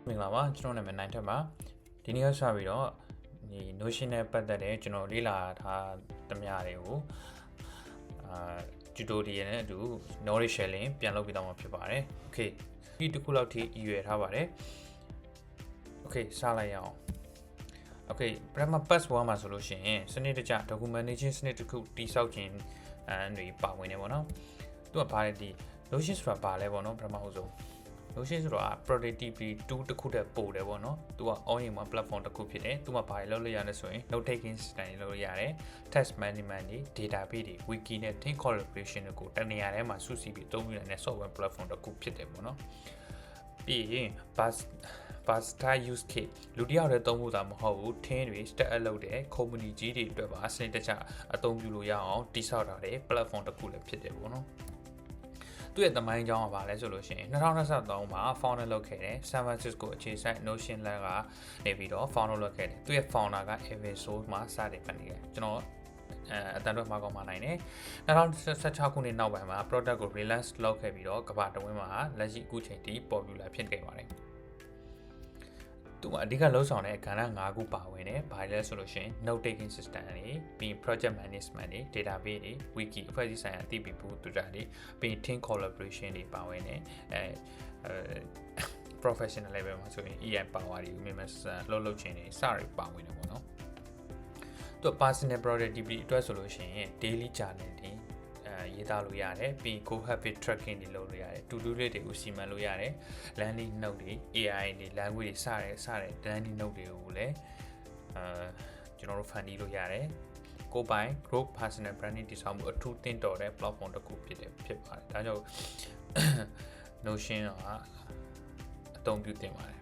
မင်္ဂလာပါကျွန်တော်နာမည်နိုင်ထက်ပါဒီနေ့ဆက်ပြီးတော့ဒီ Notion နဲ့ပတ်သက်တဲ့ကျွန်တော်လေ့လာထားသမျှတွေကိုtutorial နဲ့အတူ knowledge sharing ပြန်လုပ်ပြသွားမှာဖြစ်ပါတယ် Okay ဒီတစ်ခုလောက်ထိရည်ရွယ်ထားပါတယ် Okay စလိုက်ရအောင် Okay ပထမ pass 1မှာဆိုလို့ရှိရင်စနစ်တကျ documentation စနစ်တစ်ခုတိစောက်ခြင်းတွေပါဝင်နေပေါ့နော်သူကဘာလဲဒီ Notion ဆိုတာဘာလဲပေါ့နော်ပထမဆုံး Notion ဆိုတာ productivity tool တစ်ခုတည်းပို့တယ်ပေါ့နော်သူက all in one platform တစ်ခုဖြစ်တယ်သူမှာဘာတွေလုပ်လို့ရလဲဆိုရင် note taking system တွေလုပ်လို့ရတယ် task management တွေ database တွေ wiki နဲ့ team collaboration တွေကိုတနေရာထဲမှာစုစည်းပြီးသုံးယူတဲ့ software platform တစ်ခုဖြစ်တယ်ပေါ့နော်ပြီးရင် Basta use case လူတစ်ယောက်တည်းသုံးဖို့သာမဟုတ်ဘူး team တွေ step up လုပ်တဲ့ company ကြီးတွေအတွက်ပါစနစ်တကျအသုံးပြုလို့ရအောင်တည်ဆောက်ထားတဲ့ platform တစ်ခုလည်းဖြစ်တယ်ပေါ့နော်သူ့ရဲ့သမိုင်းကြောင်းကဘာလဲဆိုလို့ရှိရင်2023မှာ founder လုပ်ခဲ့တယ် San Francisco အခြေစိုက် Notion Lab ကနေပြီးတော့ founder လုပ်ခဲ့တယ်သူ့ရဲ့ founder က Evan Source မှာစတင်ခဲ့တယ်ကျွန်တော်အတန်တော့မှာကောင်းမှနိုင်တယ်2016ခုနှစ်နောက်ပိုင်းမှာ product ကို relaunch လုပ်ခဲ့ပြီးတော့ကမ္ဘာတဝန်းမှာလက်ရှိအခုချိန်ထိ popular ဖြစ်ခဲ့ပါတယ်သူအဓိကလှုပ်ဆောင်တဲ့ကဏ္ဍ၅ခုပါဝင်တယ်။ဘာလဲဆိုလို့ရှိရင် note taking system တွေပြီး project management တွေ database တွေ wiki အဖွဲ့အစည်းဆိုင်ရာအသိပညာတူတာတွေပြီး team collaboration တွေပါဝင်တယ်professional level မှာဆိုရင် EI power တွေမြန်မာလှုပ်ခြင်းတွေစတွေပါဝင်တယ်ပေါ့နော်။သူ personal productivity အတွက်ဆိုလို့ရှိရင် daily journal တွေရေးသားလို့ရတယ်ပြီး go habit tracking တွေလုပ်လို့ရတယ် to do list တွေကိုစီမံလို့ရတယ် landing note တွေ AI တွေ language တွေစတဲ့ landing note တွေကိုလည်းကျွန်တော်တို့ ဖန်တီးလို့ရတယ်ကိုပိုင် group personal branding တည်ဆောက်မှုအထူးသင့်တော်တဲ့ platform တစ်ခုဖြစ်ပါတယ်ဒါကြောင့် Notion ကအသုံးပြုသင့်ပါတယ်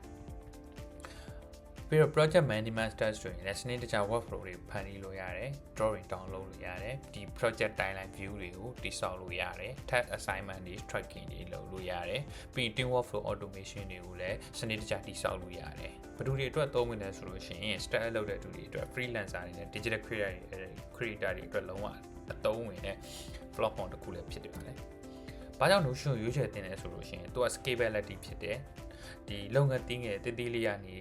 ပြီးတော့ project management stats ဆိုရင်လည်းစနစ်တကျ workflow တွေဖန်တီးလို့ရတယ် drawing download လုပ်လို့ရတယ်ဒီ project timeline view တွေကိုတည်ဆောက်လို့ရတယ် task assignment တွေ tracking တွေလုပ်လို့ရတယ်ပြီး team workflow automation တွေကိုလည်းစနစ်တကျတည်ဆောက်လို့ရတယ်ဘယ်သူတွေအတွက်သုံးဝင်လဲဆိုလို့ရှိရင် start လုပ်တဲ့သူတွေအတွက် freelancer တွေနဲ့ digital creator တွေအတွက်လုံးဝအသုံးဝင်တဲ့ platform တစ်ခုလည်းဖြစ်တယ်ပါတယ်ဘာကြောင့် Notion ကိုရွေးချယ်တင်လဲဆိုလို့ရှိရင်သူက scalability ဖြစ်တယ်ဒီလုပ်ငန်းတင်းငယ်တေးသေးလေးရနေ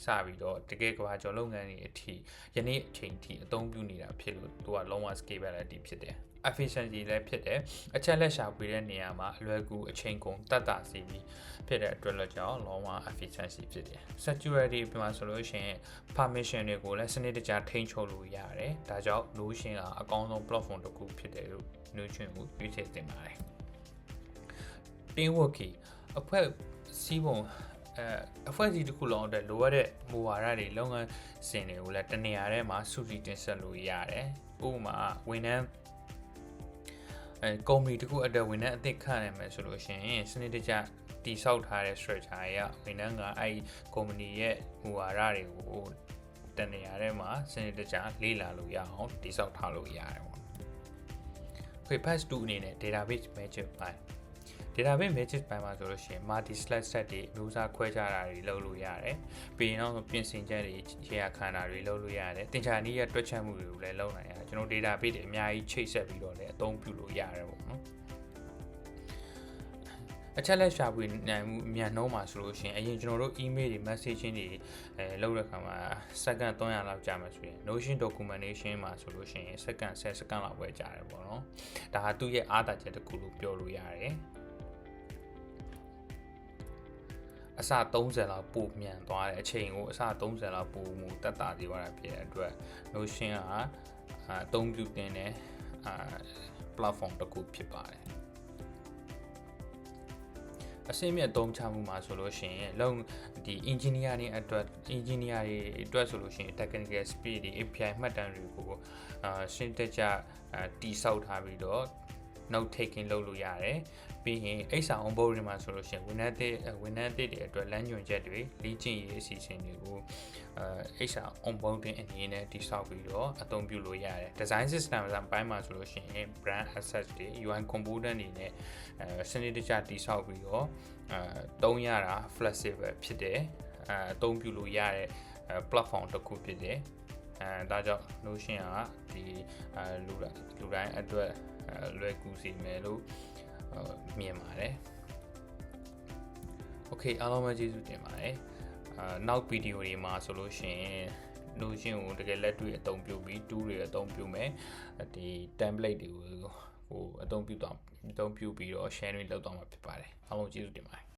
စပြီးတော့တကယ်ကဘာကျော်လုပ်ငန်းတွေအထိယနေ့အချိန်ထိအသုံးပြုနေတာဖြစ်လို့သူကလုံးဝ scalability ဖြစ်တယ် efficiency လည်းဖြစ်တယ်အချက်လက်ရှာဖွေတဲ့နေရာမှာအလွယ်ကူအချိန်ကုန်တတ်တာစီပြီးဖြစ်တဲ့အတွက်လည်းကြောင့်လုံးဝ efficiency ဖြစ်တယ် security ပြန်မှာဆိုလို့ရှိရင် permission တွေကိုလည်းစနစ်တကျထိန်းချုပ်လို့ရတယ်ဒါကြောင့် Notion ကအကောင်းဆုံး platform တစ်ခုဖြစ်တယ်လို့ Notion ကိုရွေးချယ်တင်ပါတယ် teamwork အဖွဲ့စည်းပုံအဖွဲ့အစည်းတစ်ခုလုံးအတွက်လိုအပ်တဲ့မူဝါဒတွေလုပ်ငန်းစဉ်တွေကိုလည်းတနေရာထဲမှာစုစည်းတင်ဆက်လို့ရတယ်ဥပမာဝန်ထမ်းကုမ္ပဏီတစ်ခုအတွက်ဝန်ထမ်းအသစ်ခန့်နိုင်မယ်ဆိုလို့ရှိရင်စနစ်တကျတည်ဆောက်ထားတဲ့ structure ရဝန်ထမ်းကအဲ့ဒီကုမ္ပဏီရဲ့မူဝါဒတွေကိုတနေရာထဲမှာစနစ်တကျလေ့လာလို့ရအောင်တည်ဆောက်ထားလို့ရတယ်ပေါ့ Phase 2အနေနဲ့ database management database management ပိုင်းမှာဆိုလို့ရှိရင် multi slide set တွေမျိုးစားခွဲခြားတာတွေလုပ်လို့ရတယ်ပြီးတော့ပြင်ဆင်ချက်တွေခြေရာခံတာတွေလုပ်လို့ရတယ်သင်္ချာနည်းရတွက်ချက်မှုတွေကိုလည်းလုပ်နိုင်ရတယ်ကျွန်တော် database တွေအများကြီးချိတ်ဆက်ပြီးတော့လည်းအသုံးပြုလို့ရတယ်ပေါ့နော်အချက်လက်ရှာဖွေနိုင်မှုအမြန်နှုန်းမှာဆိုလို့ရှိရင်အရင်ကျွန်တော်တို့ email တွေ messaging တွေလုပ်တဲ့အခါမှာစက္ကန့်300လောက်ကြာမှာဆိုရင် Notion documentation မှာဆိုလို့ရှိရင်စက္ကန့်10စက္ကန့်လောက်ပဲကြာတယ်ပေါ့နော်ဒါဟာသူ့ရဲ့အားသာချက်တစ်ခုလို့ပြောလို့ရတယ်အစ30လောက်ပိုမြန်သွားတယ်အချိန်ကိုအစ30လောက်ပိုမှုတက်တာသေးသွားတာဖြစ်တဲ့အတွက် Notion ကအသုံးပြုတင်တဲ့platform တစ်ခုဖြစ်ပါတယ်အစိမ့်မြတ်သုံးချမှုမှာဆိုလို့ရှိရင်လုံဒီ engineer တွေအတွက်ဆိုလို့ရှိရင် technical speed တွေ API မှတ်တမ်းတွေကိုရှင်းတက်ကြတိစောက်ထားပြီးတော့ note taking လုပ်လို့ရတယ်ပြီးရင် XR onboarding မှာဆိုလို့ရှိရင်ဝန်ထမ်းတွေအတွက်လမ်းညွှန်ချက်တွေလေ့ကျင့်ရေးအစီအစဉ်တွေကိုXR onboarding အနေနဲ့တိစောက်ပြီးတော့အသုံးပြုလို့ရတယ် design system ပိုင်းမှာဆိုလို့ရှိရင် brand assets တွေ UI component တွေနဲ့စနစ်တကျတိစောက်ပြီးတော့သုံးရတာ flexible ဖြစ်တယ်အသုံးပြုလို့ရတဲ့ platform တစ်ခုဖြစ်တယ်ဒါကြောင့် Notion ကဒီလူတိုင်းအတွက်လွယ်ကူစေမယ်လို့မြင်ပါတယ် Okay အားလုံးပဲကျေးဇူးတင်ပါတယ်နောက်ဗီဒီယိုတွေမှာဆိုလို့ရှိရင် Notion ကိုတကယ်လက်တွေ့အသုံးပြုပြီး tool တွေအသုံးပြုမယ်ဒီ template တွေကိုဟိုအသုံးပြုပြီးတော့ sharing လုပ်သွားမှာဖြစ်ပါတယ်အားလုံးကျေးဇူးတင်ပါတယ်